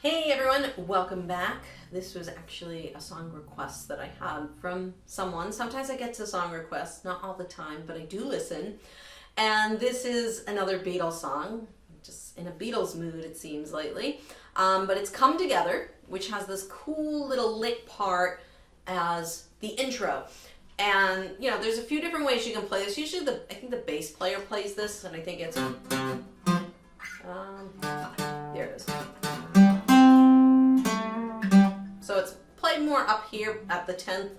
Hey everyone, welcome back. This was actually a song request that I had from someone. Sometimes I get to song requests, not all the time, but I do listen. And this is another Beatles song, just in a Beatles mood it seems lately. But it's Come Together, which has this cool little lick part as the intro. And you know, there's a few different ways you can play this. Usually I think the bass player plays this, and I think it's there it is. So it's played more up here at the 10th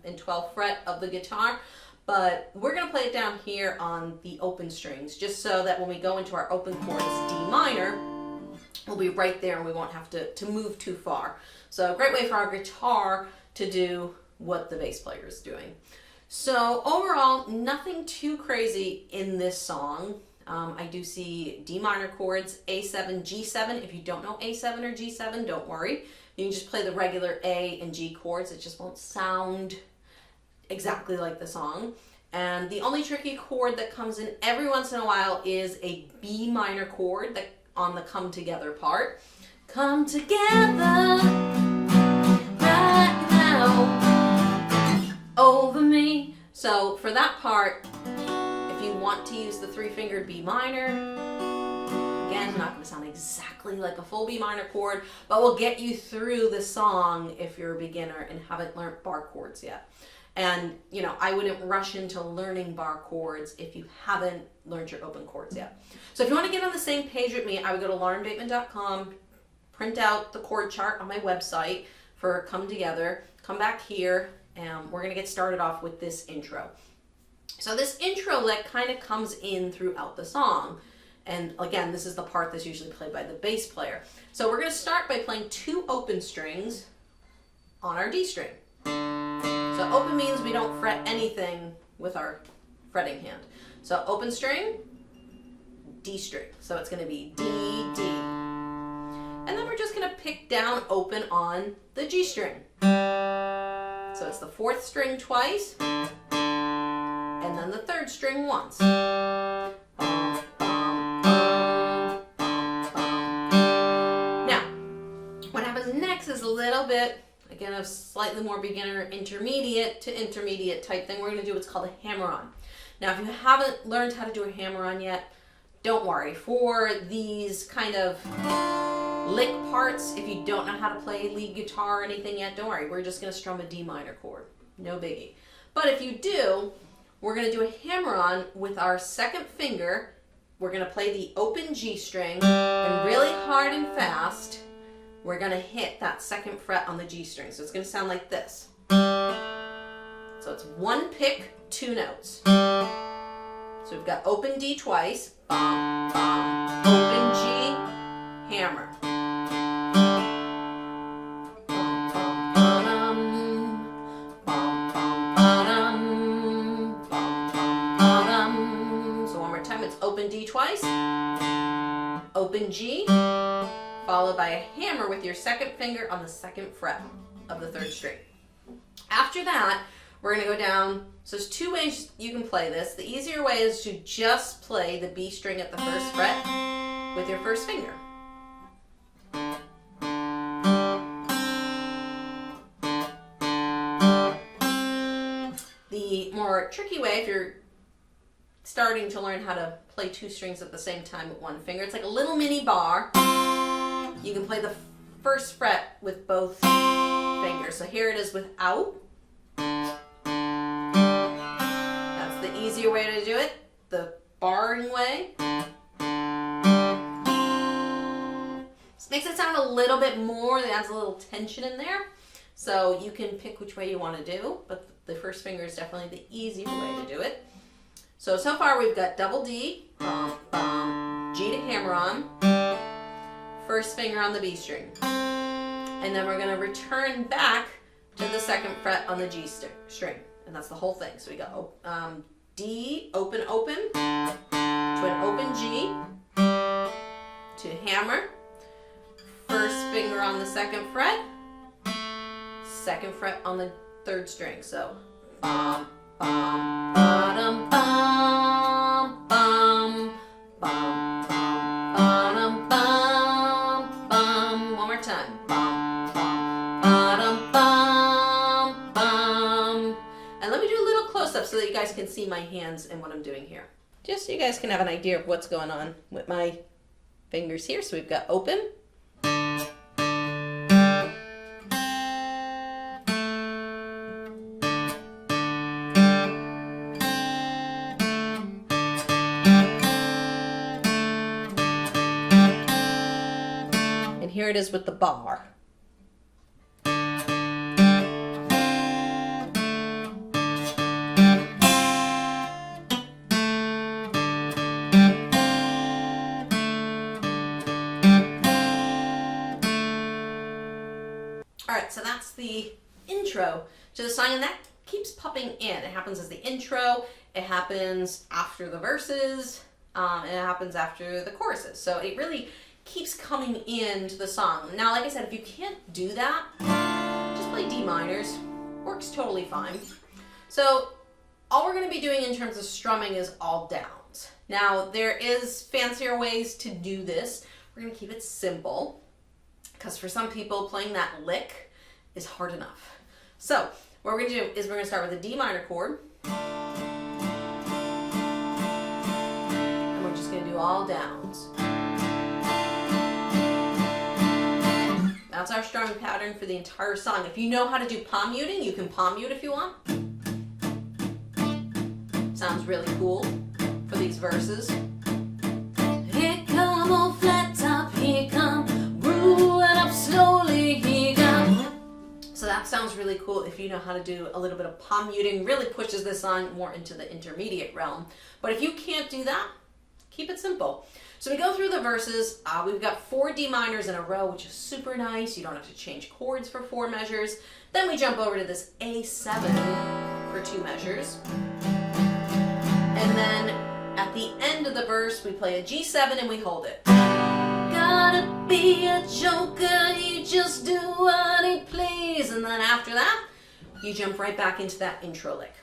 and 12th fret of the guitar, but we're going to play it down here on the open strings, just so that when we go into our open chords, D minor, we'll be right there and we won't have to move too far. So a great way for our guitar to do what the bass player is doing. So overall, nothing too crazy in this song. I do see D minor chords, A7, G7. If you don't know A7 or G7, don't worry. You can just play the regular A and G chords. It just won't sound exactly like the song. And the only tricky chord that comes in every once in a while is a B minor chord that on the come together part. Come together right now over me. So for that part, if you want to use the three-fingered B minor, again, not going to sound exactly like a full B minor chord, but will get you through the song if you're a beginner and haven't learned bar chords yet. And, you know, I wouldn't rush into learning bar chords if you haven't learned your open chords yet. So if you want to get on the same page with me, I would go to laurenbateman.com, print out the chord chart on my website for Come Together, come back here, and we're going to get started off with this intro. So this intro lick kind of comes in throughout the song. And again, this is the part that's usually played by the bass player. So we're going to start by playing two open strings on our D string. So open means we don't fret anything with our fretting hand. So open string, D string. So it's going to be D, D. And then we're just going to pick down open on the G string. So it's the fourth string twice, and then the third string once. Now, what happens next is a little bit, again, a slightly more beginner intermediate to intermediate type thing. We're going to do what's called a hammer-on. Now, if you haven't learned how to do a hammer-on yet, don't worry. For these kind of lick parts, if you don't know how to play lead guitar or anything yet, don't worry. We're just going to strum a D minor chord. No biggie. But if you do, we're going to do a hammer-on with our second finger. We're going to play the open G string, and really hard and fast, we're going to hit that second fret on the G string. So it's going to sound like this. So it's one pick, two notes. So we've got open D twice, bum, bum, open G, hammer. Open D twice, open G, followed by a hammer with your second finger on the second fret of the third string. After that, we're going to go down. So there's two ways you can play this. The easier way is to just play the B string at the first fret with your first finger. The more tricky way, if you're starting to learn how to play two strings at the same time with one finger, it's like a little mini bar. You can play the first fret with both fingers. So here it is without. That's the easier way to do it, the barring way. This makes it sound a little bit more, it adds a little tension in there. So you can pick which way you want to do, but the first finger is definitely the easier way to do it. So far we've got double D, bum, bum, G to hammer on, first finger on the B string. And then we're going to return back to the second fret on the G string. And that's the whole thing. So we got D, open, open, to an open G, to hammer, first finger on the second fret on the third string. So bum, bum, ba-dum, bum, bum, bum, bum, ba-dum, bum, bum. One more time. so that you guys can see my hands and what I'm doing here. Just so you guys can have an idea of what's going on with my fingers here. So we've got open. And here it is with the bar. Alright, so that's the intro to the song, and that keeps popping in. It happens as the intro, it happens after the verses, and it happens after the choruses. So it really keeps coming into the song. Now, like I said, if you can't do that, just play D minors. Works totally fine. So all we're going to be doing in terms of strumming is all downs. Now, there is fancier ways to do this. We're going to keep it simple, because for some people, playing that lick is hard enough. So what we're going to do is we're going to start with a D minor chord. And we're just going to do all downs. That's our strumming pattern for the entire song. If you know how to do palm muting, you can palm mute if you want. Sounds really cool for these verses. Here come old flat top, here come brewing up slowly, here come. So that sounds really cool if you know how to do a little bit of palm muting. Really pushes this song more into the intermediate realm. But if you can't do that, keep it simple. So we go through the verses. We've got 4 D minors in a row, which is super nice. You don't have to change chords for 4 measures. Then we jump over to this A7 for 2 measures. And then at the end of the verse, we play a G7 and we hold it. Gotta be a joker, you just do what he please. And then after that, you jump right back into that intro lick.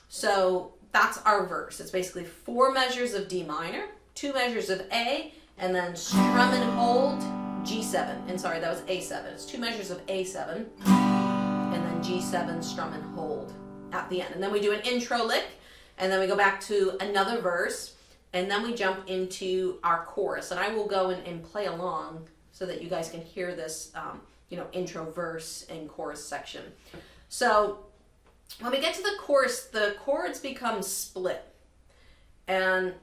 So that's our verse. It's basically 4 measures of D minor, 2 measures of A, and then strum and hold G7. And sorry, that was A7. It's 2 measures of A7, and then G7, strum and hold at the end. And then we do an intro lick, and then we go back to another verse, and then we jump into our chorus. And I will go and play along so that you guys can hear this, intro verse and chorus section. So when we get to the chords become split, and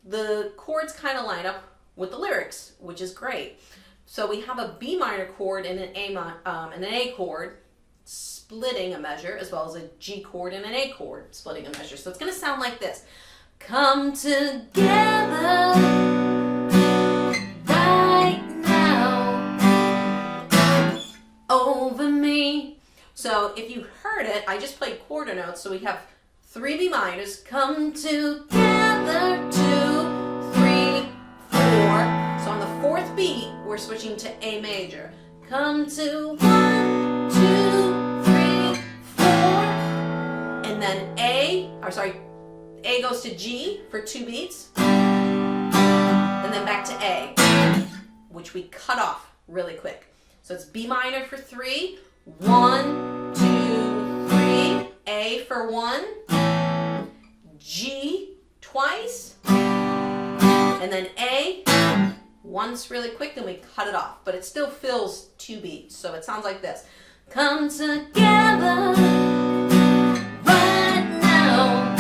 the chords kind of line up with the lyrics, which is great. So we have a B minor chord and an A chord splitting a measure, as well as a G chord and an A chord splitting a measure. So it's going to sound like this. Come together right now over me. So if you heard it, I just played quarter notes. So we have 3 B minors. Come together, 2, 3, 4. So on the 4th beat, we're switching to A major. Come to 1, 2, 3, 4. And then A goes to G for 2 beats. And then back to A, which we cut off really quick. So it's B minor for 3, 1, 2, 3, A for 1, G twice, and then A once really quick, then we cut it off. But it still fills 2 beats, so it sounds like this. Come together right now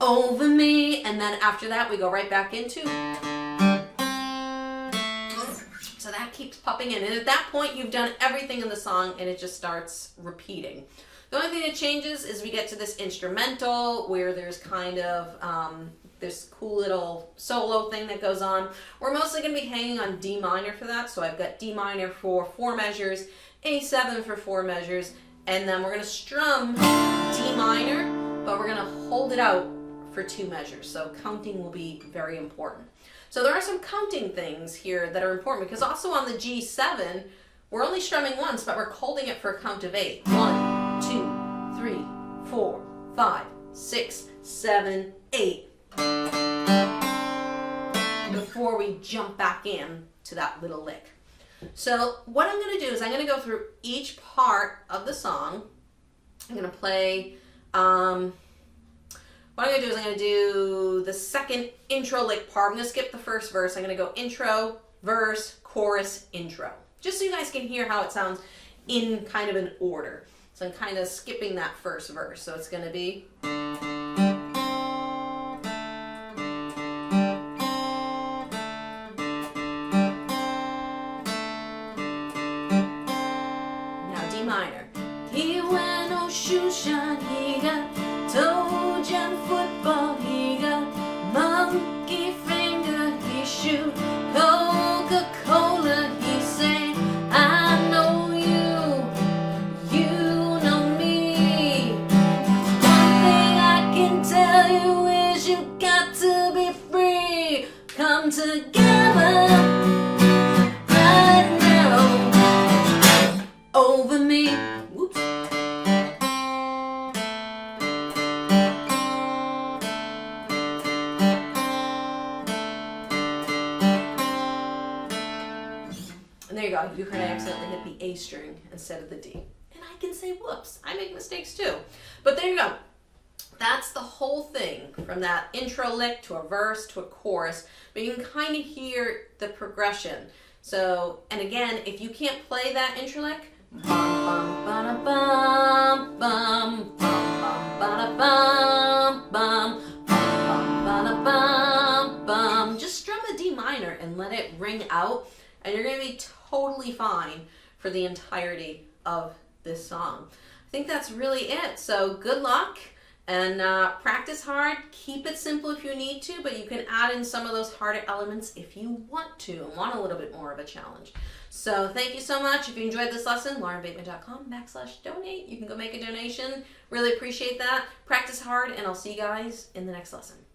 over me, and then after that we go right back into. So that keeps popping in, and at that point you've done everything in the song and it just starts repeating. The only thing that changes is we get to this instrumental where there's kind of this cool little solo thing that goes on. We're mostly going to be hanging on D minor for that, so I've got D minor for 4 measures, A7 for 4 measures, and then we're going to strum D minor, but we're going to hold it out for 2 measures, so counting will be very important. So there are some counting things here that are important, because also on the G7, we're only strumming once, but we're holding it for a count of 8. 1, 2, 3, 4, 5, 6, 7, 8. Before we jump back in to that little lick. So what I'm going to do is I'm going to go through each part of the song. I'm going to play What I'm going to do is I'm going to do the second intro lick part. I'm going to skip the first verse. I'm going to go intro, verse, chorus, intro. Just so you guys can hear how it sounds in kind of an order. So I'm kind of skipping that first verse. So it's going to be... Now D minor. He wear no shoe shine, he got toe jam football, he got monkey finger, he shoot Coca-Cola, he say, I know you, you know me. One thing I can tell you is you got to be free. Come together right now over me. Whoops. And there you go. You heard I accidentally hit the A string instead of the D. And I can say whoops. I make mistakes too. But there you go. That's the whole thing, from that intro lick to a verse to a chorus. But you can kind of hear the progression. So, and again, if you can't play that intro lick, bum bum ba bum bum bum bum bum bum bum bum bum. Just strum a D minor and let it ring out, and you're going to be totally fine for the entirety of this song. I think that's really it. So good luck, and practice hard. Keep it simple if you need to, but you can add in some of those harder elements if you want to and want a little bit more of a challenge. So thank you so much. If you enjoyed this lesson, laurenbateman.com/donate. You can go make a donation. Really appreciate that. Practice hard, and I'll see you guys in the next lesson.